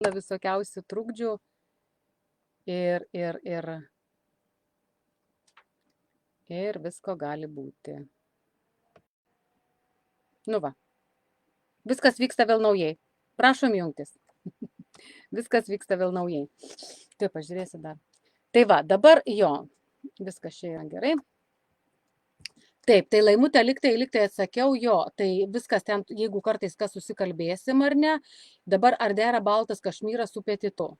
visokiausių trukdžių ir visko gali būti. Nu va, viskas vyksta vėl naujai. Prašom jungtis. Viskas vyksta vėl naujai. Taip, pažiūrėsiu dar. Tai va, dabar jo, viskas čia yra gerai. Taip, tai Laimutė liktai atsakiau, jo, tai viskas ten, jeigu kartais kas susikalbėsim ar ne, dabar ar dera baltas kašmyras su petitu.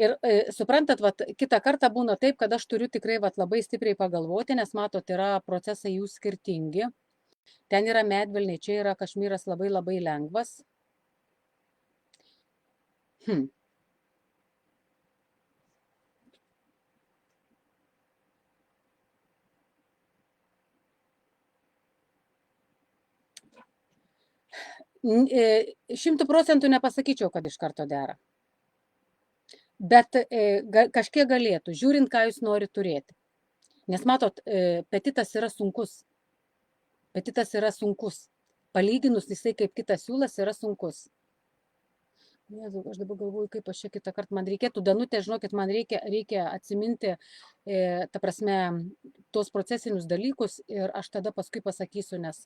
Ir suprantat, vat, kitą kartą būna taip, kad aš turiu tikrai vat, labai stipriai pagalvoti, nes matot, yra procesai jų skirtingi. Ten yra medvilniai, čia yra kašmyras labai labai lengvas. Šimtų procentų nepasakyčiau, kad iš karto dera. Bet kažkiek galėtų, žiūrint, ką jūs norite turėti. Nes matot, petitas yra sunkus. Petitas yra sunkus. Palyginus jisai kaip kitas siūlas yra sunkus. Jėzau, aš dabar galvoju, kaip aš čia kitą kartą man reikėtų. Danutė, žinokit, man reikia atsiminti, ta prasme, tuos procesinius dalykus ir aš tada paskui pasakysiu, nes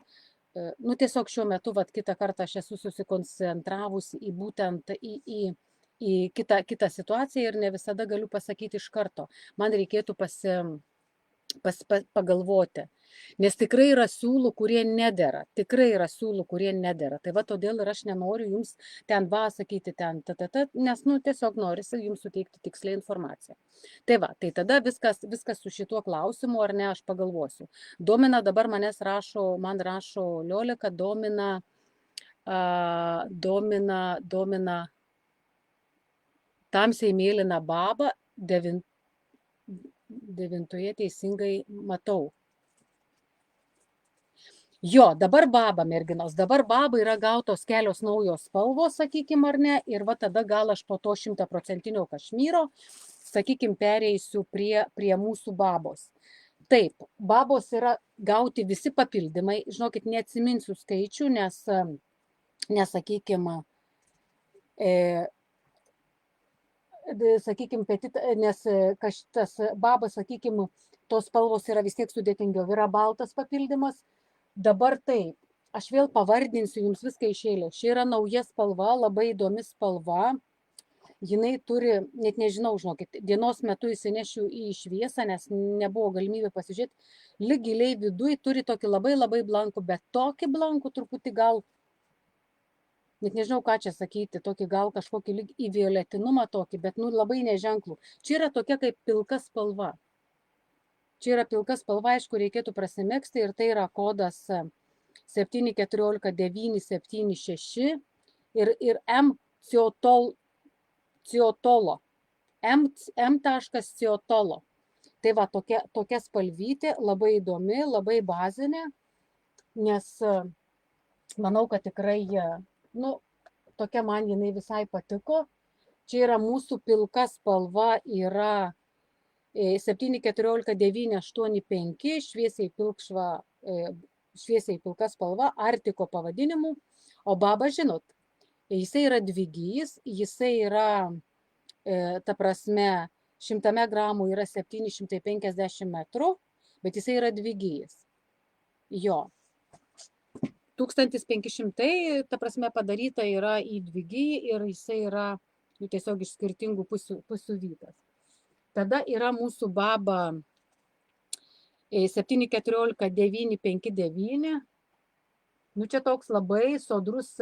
nu, tiesiog šiuo metu, vat, kitą kartą aš esu susikoncentravusi į būtent į kitą situaciją ir ne visada galiu pasakyti iš karto. Man reikėtų pagalvoti. Nes tikrai yra siūlų, kurie nedera. Tikrai yra siūlų, kurie nedera. Tai va todėl ir aš nenoriu jums ten sakyti, nes nu, tiesiog norisi jums suteikti tikslią informaciją. Tai va, tai tada viskas su šituo klausimu, ar ne, aš pagalvosiu. Domina dabar man rašo Liolika, domina tamsiai mėlyna baba, devintoje teisingai matau. Jo, dabar baba, merginos, dabar baba yra gautos kelios naujos spalvos, sakykime, ar ne, ir va tada gal aš po to 100% kašmyro, sakykime, pereisiu prie mūsų babos. Taip, babos yra gauti visi papildymai, žinokit, neatsiminsiu skaičių, sakykime, nes tas babas, sakykime, tos spalvos yra vis tiek sudėtingiau, yra baltas papildymas. Dabar taip, aš vėl pavardinsiu jums viską iš eilės. Čia yra nauja spalva, labai įdomi spalva. Jinai turi, net nežinau, žinokit, dienos metu įsinešiu į šviesą, nes nebuvo galimybė pasižiūrėti. Lyg giliai viduj turi tokį labai labai blankų, bet tokį blankų truputį gal, net nežinau, ką čia sakyti, tokį gal kažkokį lyg į violetinumą tokį, bet nu labai neženklų. Čia yra tokia kaip pilka spalva. Čia yra pilka spalva, aišku, reikėtų prasimegzti ir tai yra kodas 714976 ir M Ciotolo. M.Ciotolo. Tai va, tokia spalvytė, labai įdomi, labai bazinė, nes manau, kad tikrai, nu, tokia man jinai visai patiko. Čia yra mūsų pilka spalva, yra 714-985, šviesiai pilka spalva, Artiko pavadinimu, o baba, žinot, jisai yra dvigys, jisai yra, ta prasme, 100 gramų yra 750 metrų, bet jisai yra dvigys. Jo. 1500, ta prasme, padaryta yra į dvigį ir jisai yra tiesiog iš skirtingų pusių vytas. Tada yra mūsų baba 714-959. Nu, čia toks labai sodrus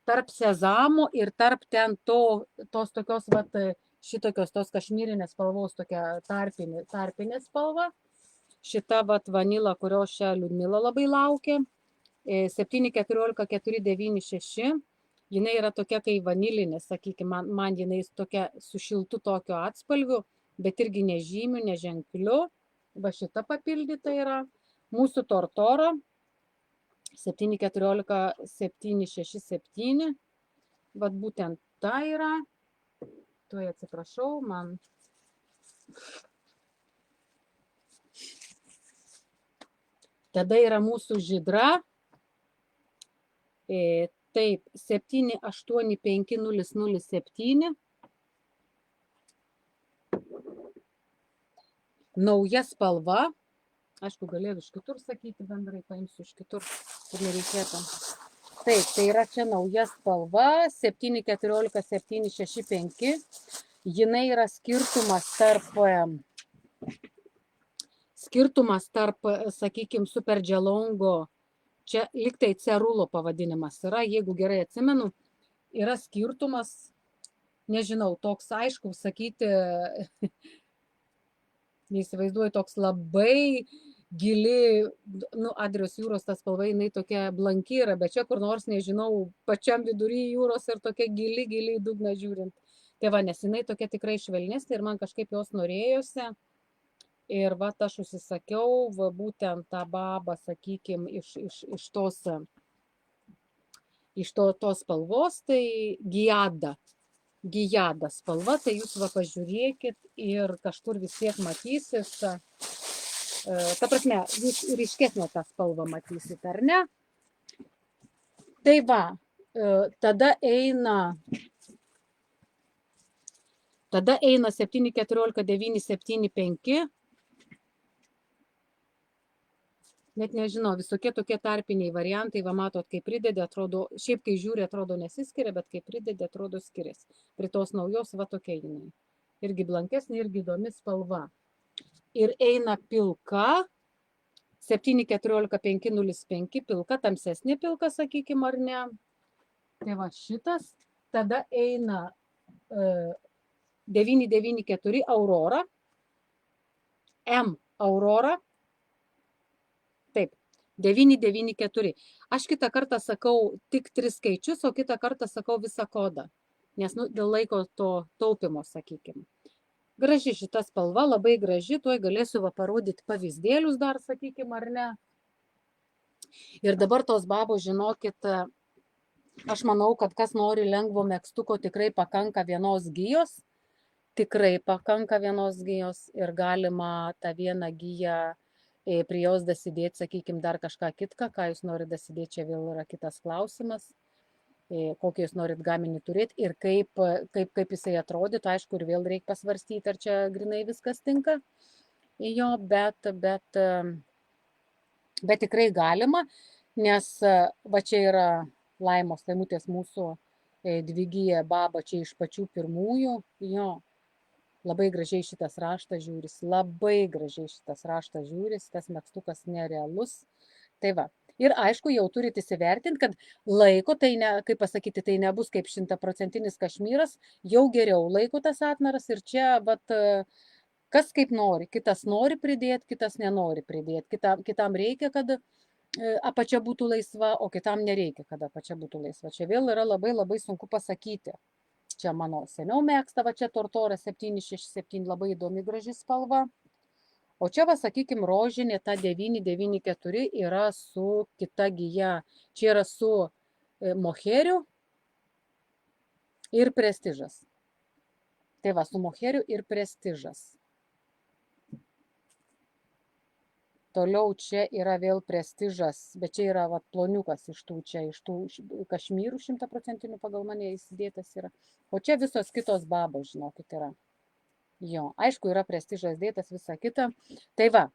tarp sezamo ir tarp ten tos tokios, vat, šitokios tos kašmyrinės spalvos, tokia tarpinė spalva. Šita, vat, vanila, kurios čia Liudmila labai laukia. 714-496. Jinai yra tokia kai vanilinė, sakykime, man jinai tokia su šiltu tokio atspalviu, bet irgi nežymiu, neženkliu. Va šita papildyta yra. Mūsų Tortoro 714-767. Vat būtent ta yra. Tuoj atsiprašau, man. Tada yra mūsų žydra. Taip, 785007. Nauja spalva. Aišku, galėjau iš kitur sakyti, bendrai paimsiu iš kitur, kur nereikėtų. Taip, tai yra čia nauja spalva, 714765. Jinai yra skirtumas tarp, sakykime, Super Gelongo, čia liktai cerulo pavadinimas yra, jeigu gerai atsimenu, yra skirtumas, nežinau, toks aišku sakyti, neįsivaizduoju, toks labai gili, Adrijos jūros ta spalva, jinai tokia blanki yra, bet čia kur nors, nežinau, pačiam vidury jūros ir tokia gili dugna žiūrint. Tai va, nes jinai tokia tikrai švelnesnė ir man kažkaip jos norėjosi. Ir va, aš užsisakiau va, būtent tą babą, sakykime, iš tos spalvos, tai Gijada spalva, tai jūs va pažiūrėkit ir kažkur vis tiek matysis. Ta prasme, jūs ryškesnė tą spalvą matysit, ar ne? Tai va, tada eina 714975. Net nežinau, visokie tokie tarpiniai variantai, va matot, kai pridedė, atrodo, šiaip kai žiūri, atrodo nesiskiria, bet kai pridedė, atrodo skiriasi. Prie tos naujos va tokia jinai. Irgi blankesnė, irgi įdomi spalva. Ir eina pilka, 714505, pilka, tamsesnė pilka, sakykime, ar ne. Tai va šitas, tada eina 994 Aurora, M Aurora, taip, 994. Aš kitą kartą sakau tik 3 skaičius, o kitą kartą sakau visą kodą, nes dėl laiko to taupimo, sakykime. Graži šita spalva, labai graži, tuoj galėsiu va parodyti pavyzdėlius dar, sakykime, ar ne. Ir dabar tos babos, žinokit, aš manau, kad kas nori lengvo megztuko, tikrai pakanka vienos gijos. Tikrai pakanka vienos gijos ir galima tą vieną giją prie jos dasidėti, sakykime, dar kažką kitką, ką jūs norit dasidėti, čia vėl yra kitas klausimas, kokį jūs norit gaminį turėti ir kaip jisai atrodytų, aišku, ir vėl reikia pasvarstyti, ar čia grinai viskas tinka jo, bet tikrai galima, nes va čia yra Laimos Laimutės mūsų dvigija baba, čia iš pačių pirmųjų, jo. Labai gražiai šitas raštas žiūris, tas megztukas nerealus. Tai va. Ir aišku, jau turite įsivertinti, kad laiko, tai ne, kaip pasakyti, tai nebus kaip 100% kašmyras, jau geriau laiko tas atnaras ir čia, vat, kas kaip nori, kitas nori pridėti, kitas nenori pridėti, kitam reikia, kad apačia būtų laisva, o kitam nereikia, kad apačia būtų laisva. Čia vėl yra labai sunku pasakyti. Čia mano seniau mėgsta, va čia Tortora 767, labai įdomi graži spalva. O čia, va, sakykime, rožinė, ta 994 yra su kita gija. Čia yra su moheriu ir prestižas. Tai va, su moheriu ir prestižas. Toliau čia yra vėl prestižas, bet čia yra va, ploniukas iš tų kašmyrų 100% pagal mane įsidėtas yra. O čia visos kitos babos, žinokit, yra. Jo, aišku, yra prestižas dėtas, visa kita. Tai va.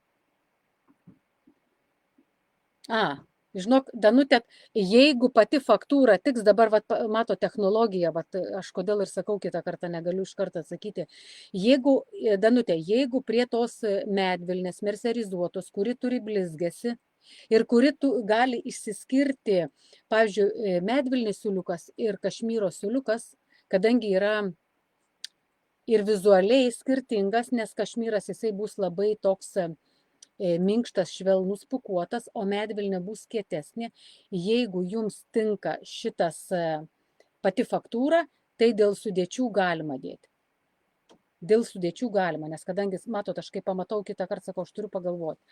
Žinok, Danutė, jeigu pati faktūra tiks, dabar, vat, mato technologiją, vat, aš kodėl ir sakau, kitą kartą negaliu iš karto atsakyti. Danutė, jeigu prie tos medvilnės merserizuotos, kuri turi blizgesi ir kuri gali išsiskirti, pavyzdžiui, medvilnės siūliukas ir kašmyro siūliukas, kadangi yra ir vizualiai skirtingas, nes kašmyras jisai bus labai toks minkštas, švelnus, pūkuotas, o medvilnė bus kietesnė. Jeigu jums tinka šitas pati faktūra, tai dėl sudėčių galima dėti. Dėl sudėčių galima, nes kadangi, matot, aš kai pamatau kitą kartą, sakau, aš turiu pagalvoti.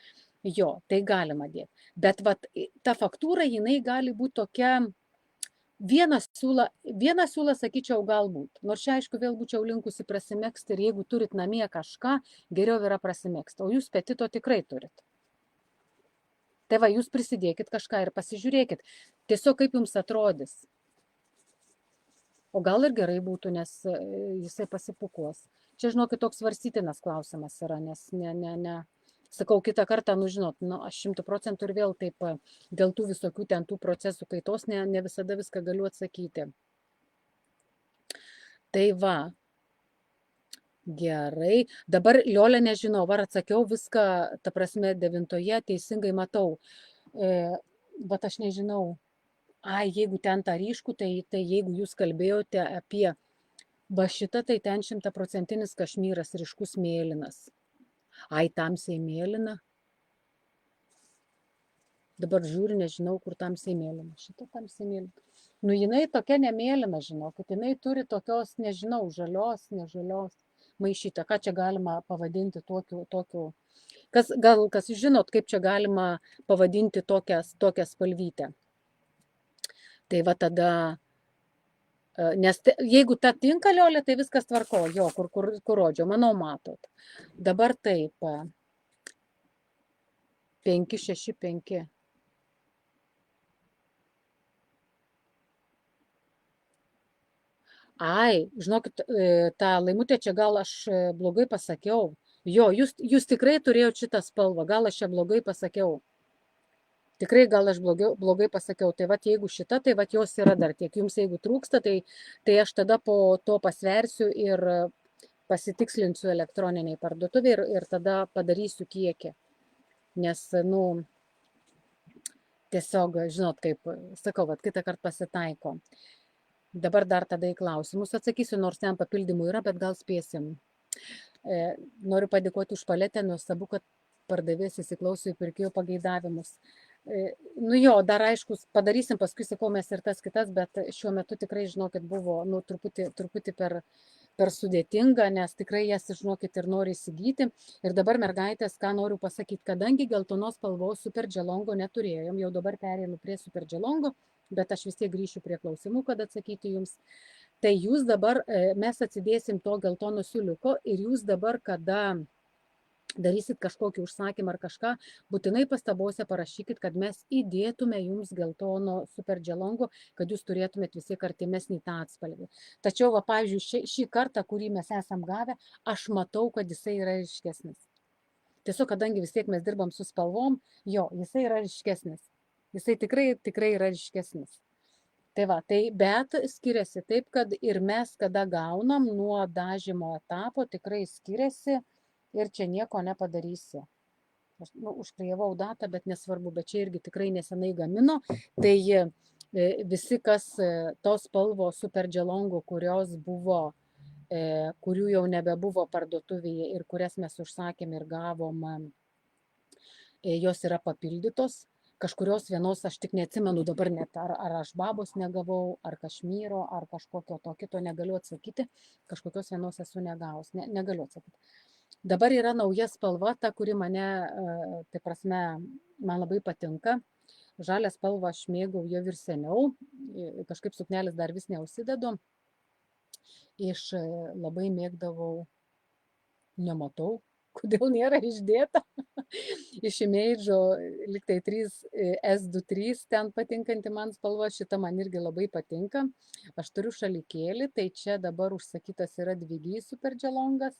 Jo, tai galima dėti. Bet vat, ta faktūra, jinai gali būti tokia, vieną siūlą, sakyčiau, galbūt. Nors čia, aišku, vėl būčiau linkusi prasimegzti ir jeigu turit namie kažką, geriau yra prasimegzti. O jūs petito tikrai turit. Tai va, jūs prisidėkit kažką ir pasižiūrėkit. Tiesiog kaip jums atrodys. O gal ir gerai būtų, nes jisai pasipukuos. Čia, žinokit, toks svarstytinas klausimas yra, nes sakau, kitą kartą, nu žinot, nu, aš 100% ir vėl taip dėl tų visokių ten tų procesų kaitos ne visada viską galiu atsakyti. Tai va, gerai. Dabar, Liolė, nežinau, ar atsakiau viską, ta prasme, 9 teisingai matau. Bet aš nežinau. Ai, jeigu ten tą ryškų, tai jeigu jūs kalbėjote apie va šitą, tai ten 100% kašmyras ryškus mėlynas. Ai, tamsiai mėlyna. Dabar žiūriu, nežinau, kur tamsiai mėlyna. Šitą tamsiai mėlyna. Nu, jinai tokia nemėlyna, žinokit. Jinai turi tokios, nežinau, žalios, nežalios maišytą. Ką čia galima pavadinti tokiu. Kas žinot, kaip čia galima pavadinti tokią spalvytę. Tai va tada, nes jeigu ta tinka, Liolė, tai viskas tvarko, jo, kur rodžiau, manau, matot. Dabar taip, 5, 6, 5. Ai, žinokit, tą laimutę čia gal aš blogai pasakiau. Jo, jūs tikrai turėjot šitą spalvą, gal aš čia blogai pasakiau. Tikrai gal aš blogai pasakiau, tai vat jeigu šita, tai vat jos yra dar tiek. Jums jeigu trūksta, tai aš tada po to pasversiu ir pasitikslinsiu elektroniniai parduotuvė ir tada padarysiu kiekį. Nes, nu, tiesiog, žinot, kaip sakau, vat kitą kartą pasitaiko. Dabar dar tada į klausimus atsakysiu, nors ten papildymų yra, bet gal spėsim. Noriu padėkoti už paletę, nuostabu, kad pardavėjas įsiklauso į pirkėjų pageidavimus. Nu jo, dar aišku, padarysim, paskui sakau mes ir tas kitas, bet šiuo metu tikrai, žinokit, buvo nu, truputį per sudėtinga, nes tikrai jas, žinokit, ir nori įsigyti. Ir dabar mergaitės, ką noriu pasakyti, kadangi geltonos spalvos super dželongo neturėjom, jau dabar perėju prie super dželongo, bet aš vis tiek grįšiu prie klausimų, kad atsakyti jums. Tai jūs dabar, mes atsidėsim to geltono siūliuko ir jūs dabar, kada darysit kažkokį užsakymą ar kažką, būtinai pastabose parašykit, kad mes įdėtume jums geltono super dželongo, kad jūs turėtumėt vis tiek artimesnį tą atspalvį. Tačiau, va, pavyzdžiui, šį kartą, kurį mes esam gavę, aš matau, kad jisai yra ryškesnis. Tiesiog, kadangi vis tiek mes dirbam su spalvom, jo, jisai yra ryškesnis. Jisai tikrai yra ryškesnis. Tai va, bet skiriasi taip, kad ir mes, kada gaunam nuo dažymo etapo, tikrai skiriasi ir čia nieko nepadarysi. Aš užklijavau datą, bet nesvarbu, bet čia irgi tikrai nesenai gamino. Tai visi, kas tos spalvos super dželongo, kurios buvo, kurių jau nebebuvo parduotuvėje ir kurias mes užsakėm ir gavom, jos yra papildytos. Kažkurios vienos aš tik neatsimenu dabar net, ar aš babos negavau, ar kašmyro, ar kažkokio to kito negaliu atsakyti. Kažkokios vienos esu negaus, negaliu atsakyti. Dabar yra nauja spalva, ta, kuri mane, tai prasme, man labai patinka. Žalią spalvą aš mėgau jau ir seniau, kažkaip suknelis dar vis neužsidedu. Iš labai mėgdavau, nematau, kodėl nėra išdėta. Iš imėdžio liktai 3S23, ten patinkanti man spalva, šita man irgi labai patinka. Aš turiu šalikėlį, tai čia dabar užsakytas yra 2G super dželongas.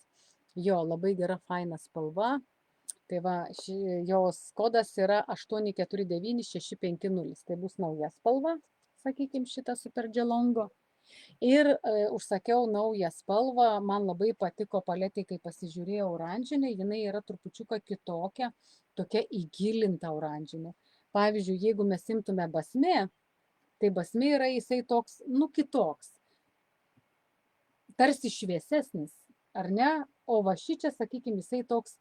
Jo, labai gera, faina spalva. Tai va, jos kodas yra 849650. Tai bus nauja spalva, sakykime, šitą super dželongo. Ir užsakiau naują spalvą, man labai patiko paletė, kai pasižiūrėjau oranžinė, jinai yra trupučiuką kitokia, tokia įgilinta oranžinė. Pavyzdžiui, jeigu mes imtume basmė, tai basmė yra jisai toks, nu kitoks, tarsi šviesesnis, ar ne? O va šičia, sakykime, jisai toks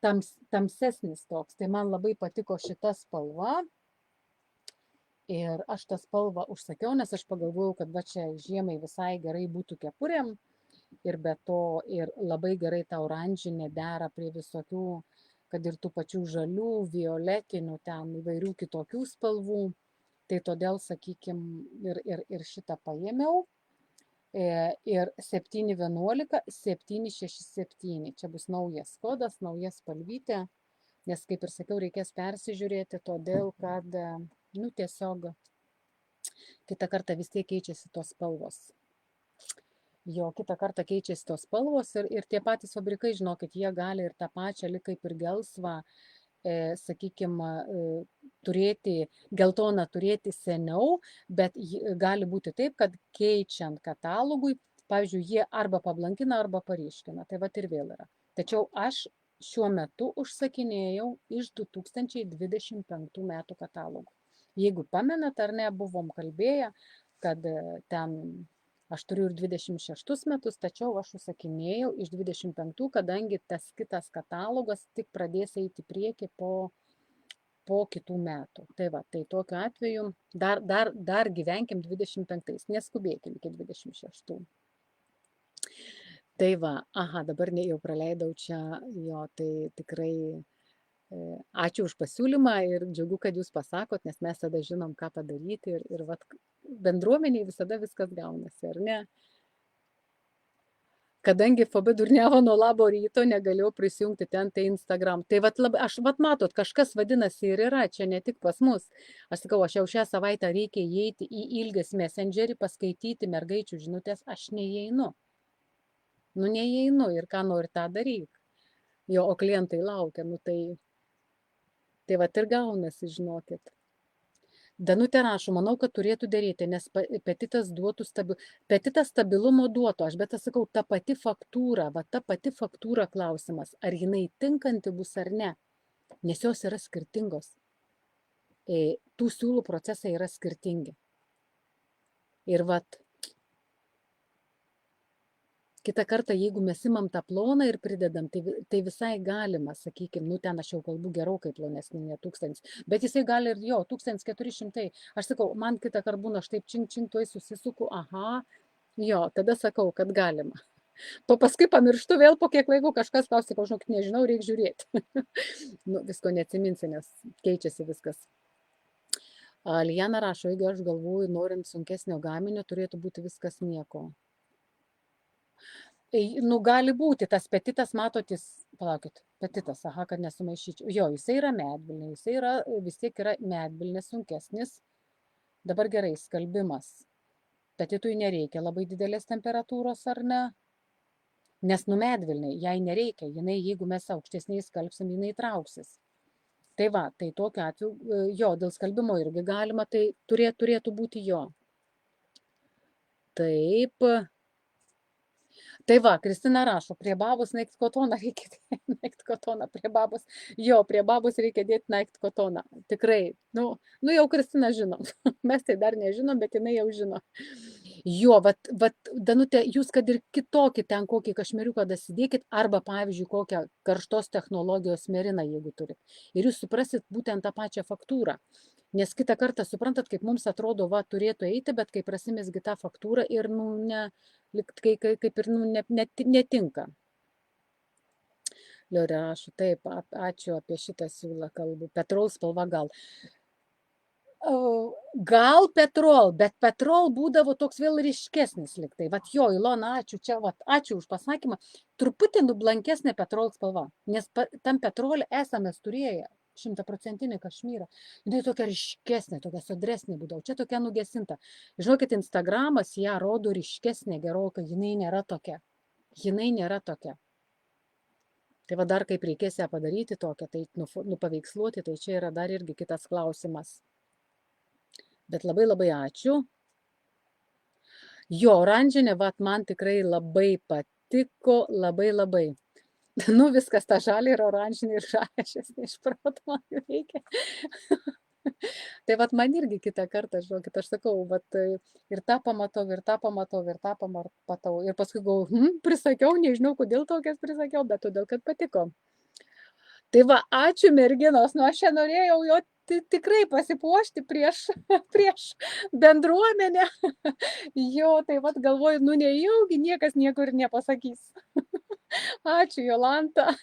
tamsesnis toks, tai man labai patiko šita spalva. Ir aš tą spalvą užsakiau, nes aš pagalvojau, kad va čia žiemai visai gerai būtų kepurėm ir be to ir labai gerai ta oranžinė dera prie visokių, kad ir tų pačių žalių, violetinių, ten įvairių kitokių spalvų. Tai todėl, sakykime, ir šitą paėmiau. Ir 711, 767. Čia bus naujas kodas, nauja spalvytė. Nes, kaip ir sakiau, reikės persižiūrėti, todėl, kad nu, tiesiog kitą kartą vis tiek keičiasi tos spalvos. Jo, kitą kartą keičiasi tos spalvos ir tie patys fabrikai, žinokit, jie gali ir tą pačią, lyg kaip ir gelsvą, sakykime, turėti, geltoną turėti seniau, bet gali būti taip, kad keičiant katalogui, pavyzdžiui, jie arba pablankina, arba paryškina. Tai vat ir vėl yra. Tačiau aš šiuo metu užsakinėjau iš 2025 metų katalogų. Jeigu pamenat ar ne, buvom kalbėję, kad ten aš turiu ir 26 metus, tačiau aš užsakinėjau iš 25, kadangi tas kitas katalogas tik pradės eiti į priekį po kitų metų. Tai va, tai tokiu atveju dar gyvenkim 25, neskubėkim iki 26. Tai va, aha, dabar jau praleidau čia, jo, tai tikrai ačiū už pasiūlymą ir džiugu, kad jūs pasakot, nes mes tada žinom, ką padaryti ir vat, bendruomeniai visada viskas gaunasi, ar ne? Kadangi FB durniavo nuo labo ryto, negalėjau prisijungti ten, tai Instagram. Tai aš matot, kažkas vadinasi ir yra, čia ne tik pas mus. Aš sakau, aš jau šią savaitę reikia įeiti į Ilgės Messengerį, paskaityti mergaičių žinutės, aš neįeinu. Nu, neįeinu ir ką nori tą daryk. Jo, o klientai laukia, nu tai vat ir gaunasi, žinokit. Danutė rašo, manau, kad turėtų dėrėti, nes petitas stabilumo duotų, bet aš sakau, ta pati faktūra klausimas, ar jinai tinkanti bus ar ne, nes jos yra skirtingos. Tų siūlų procesai yra skirtingi. Ir kitą kartą, jeigu mes imam tą ploną ir pridedam, tai visai galima, sakykime, nu ten aš jau kalbu gerokai plonesnį, ne 1000, bet jisai gali ir 1400. Aš sakau, man kitą kartą būna, aš taip čink, tuoj susisuku, aha, jo, tada sakau, kad galima. Po paskui pamirštu vėl po kiek laiko kažkas klausia, ko žinok, nežinau, reikia žiūrėti. Nu, visko neatsiminsi, nes keičiasi viskas. Liana rašo, jeigu aš galvoju, norint sunkesnio gaminio, turėtų būti viskas nieko. Nu, gali būti, tas petitas, matotis, palaukit, petitas, aha, kad nesumaišyčiau. Jo, jisai yra medvilnė, vis tiek yra medvilnė sunkesnis. Dabar gerai, skalbimas. Petitui nereikia labai didelės temperatūros, ar ne? Nes medvilnė, jai nereikia, jinai, jeigu mes aukštesniai skalbsim, jinai trauksis. Tai va, tai tokiu atveju, jo, dėl skalbimo irgi galima, tai turėtų būti jo. Taip. Tai va, Kristina rašo, prie babos naikt kotoną reikia naikt kotoną prie babos. Jo, prie babos reikia dėti naikt kotoną. Tikrai, nu jau Kristina žinom. Mes tai dar nežinom, bet jinai jau žino. Jo, Danutė, jūs kad ir kitokį ten kokį kašmiriuką dasidėkit, arba pavyzdžiui kokią karštos technologijos meriną, jeigu turit. Ir jūs suprasit būtent tą pačią faktūrą. Nes kitą kartą suprantat, kaip mums atrodo, turėtų eiti, bet kai prasimesgi tą faktūrą ir, kaip ir netinka. Liorė rašo, taip, ačiū apie šitą siūlą kalbų. Petrol spalva gal. Gal petrol, bet petrol būdavo toks vėl ryškesnis liktai. Jo, Ilona, ačiū čia, ačiū už pasakymą. Truputį blankesnė petrol spalva, nes tam petrolį esame turėję 100% kašmyrą. Jinai tokia ryškesnė, tokia sodresnė būdavo. Čia tokia nugesinta. Žinokit, Instagramas ją rodo ryškesnė gerokai, jinai nėra tokia. Tai dar kaip reikės ją padaryti tokią, tai nupaveiksluoti, tai čia yra dar irgi kitas klausimas. Bet labai labai ačiū. Jo, oranžinė, man tikrai labai patiko, labai. Nu, viskas ta žalia ir oranžinė ir žalia, iš proto man reikia. Tai man irgi kitą kartą, žinokit, aš sakau, ir tą pamatau. Ir paskui prisakiau, nežinau, kodėl tokias prisakiau, bet todėl, kad patiko. Tai ačiū merginos, nu aš čia norėjau jo tikrai pasipuošti prieš bendruomenę. Jo, tai galvoju, nejaugi niekas niekur nepasakys. Ačiū, Jolanta.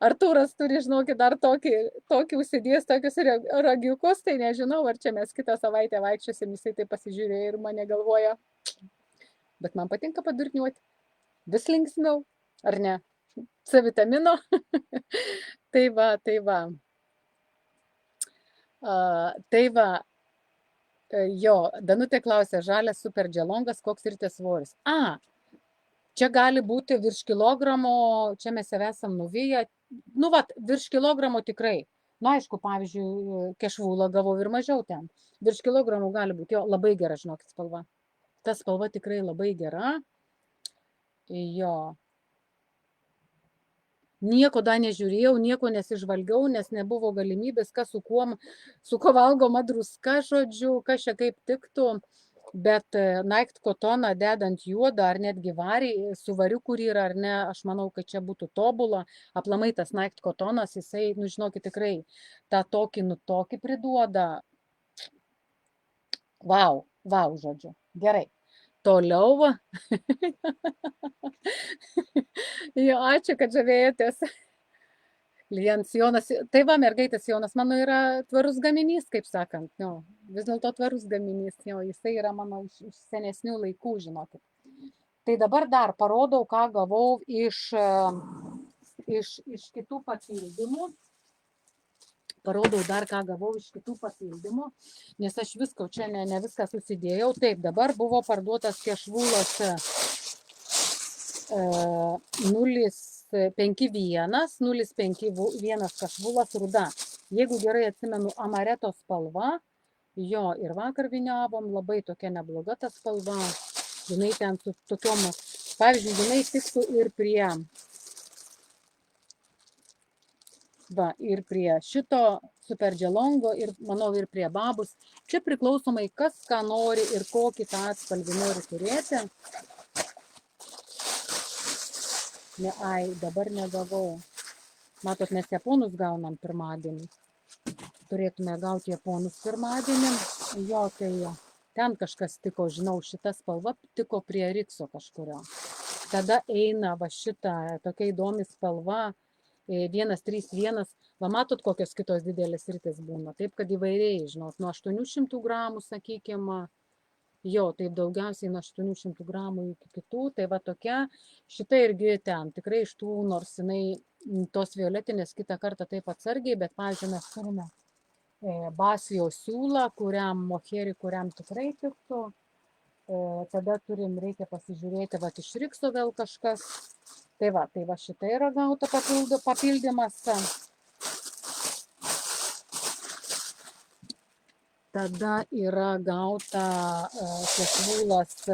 Artūras turi, žinokit, dar tokį užsidės, tokius ragiukus, tai nežinau, ar čia mes kitą savaitę vaikščiosim, jisai tai pasižiūrėjo ir mane galvoja. Bet man patinka padurniuoti. Vis linksmiau, ar ne? C vitamino. Tai va. Jo, Danutė klausė, žalias super dželongas, koks ritės svoris. Čia gali būti virš kilogramo, čia mes jau esam nuvyję, nu vat, virš kilogramo tikrai. Nu aišku, pavyzdžiui, kešvūlą gavau ir mažiau ten. Virš kilogramų gali būti, jo, labai gera, žinokit, spalva. Ta spalva tikrai labai gera. Jo. Nieko dar nežiūrėjau, nieko nesižvalgiau, nes nebuvo galimybės, kas su kuo valgoma druska, žodžiu, kas čia kaip tiktų. Bet Night Cotoną dedant juodą ar netgi varį, su variu, kur yra ar ne, aš manau, kad čia būtų tobula. Aplamai tas Night Cotonas, jisai, nu žinokit, tikrai tą tokį priduoda. Vau, žodžiu. Gerai. Toliau. Jo, ačiū, kad žavėjotės. Klientas Jonas, tai va, mergaitės Jonas, mano yra tvarus gaminys, kaip sakant, jo, vis dėlto tvarus gaminys, jo, jisai yra mano iš senesnių laikų, žinokit. Tai dabar dar parodau, ką gavau iš kitų papildymų. Parodau dar, ką gavau iš kitų papildymų, nes aš visko čia ne viską susidėjau. Taip, dabar buvo parduotas kešvūlas 051 kešvūlas ruda. Jeigu gerai atsimenu, amareto spalva, jo, ir vakar vyniavom, labai tokia nebloga ta spalva. Jinai ten su tokiom, pavyzdžiui, jinai tiktų ir prie šito super dželongo ir, manau, ir prie babus. Čia priklausomai, kas ką nori ir kokį tą atspalvį nori turėti. Dabar negavau. Matot, mes japonus gaunam pirmadienį. Turėtume gauti japonus pirmadienį. Jo, tai ten kažkas tiko, žinau, šita spalva tiko prie Rikso kažkurio. Tada eina va šita tokia įdomi spalva 131. Va matot, kokios kitos didelės ritės būna. Taip, kad įvairiai, žinot, nuo 800 gramų, sakykime, jo, taip daugiausiai nuo 800 gramų iki kitų, tai va tokia, šita irgi ten, tikrai iš tų, nors jinai tos violetinės kitą kartą taip atsargiai, bet, pavyzdžiui, mes turime Basijo siūlą, moherį, kuriam tikrai tiktų, tada reikia pasižiūrėti, va iš Rikso vėl kažkas, tai va šita yra gauta papildymas. Tada yra gauta kešvūlas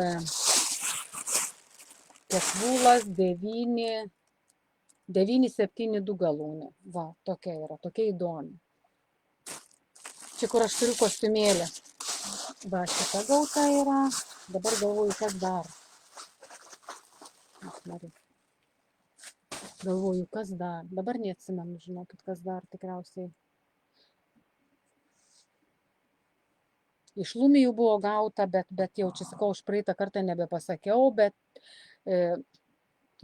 972 galūnė. Va, tokia yra, tokia įdomi. Čia, kur aš turiu kostiumėlį. Va, šita gauta yra. Dabar galvoju, kas dar. Galvoju, kas dar. Dabar neatsimenu, žinokit, kas dar tikriausiai. Iš Lumijų buvo gauta, bet jau čia sakau, už praeitą kartą nebepasakiau, bet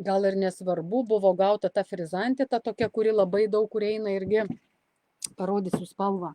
gal ir nesvarbu, buvo gauta ta frizantė, ta tokia, kuri labai daug kur eina irgi, parodysiu spalvą.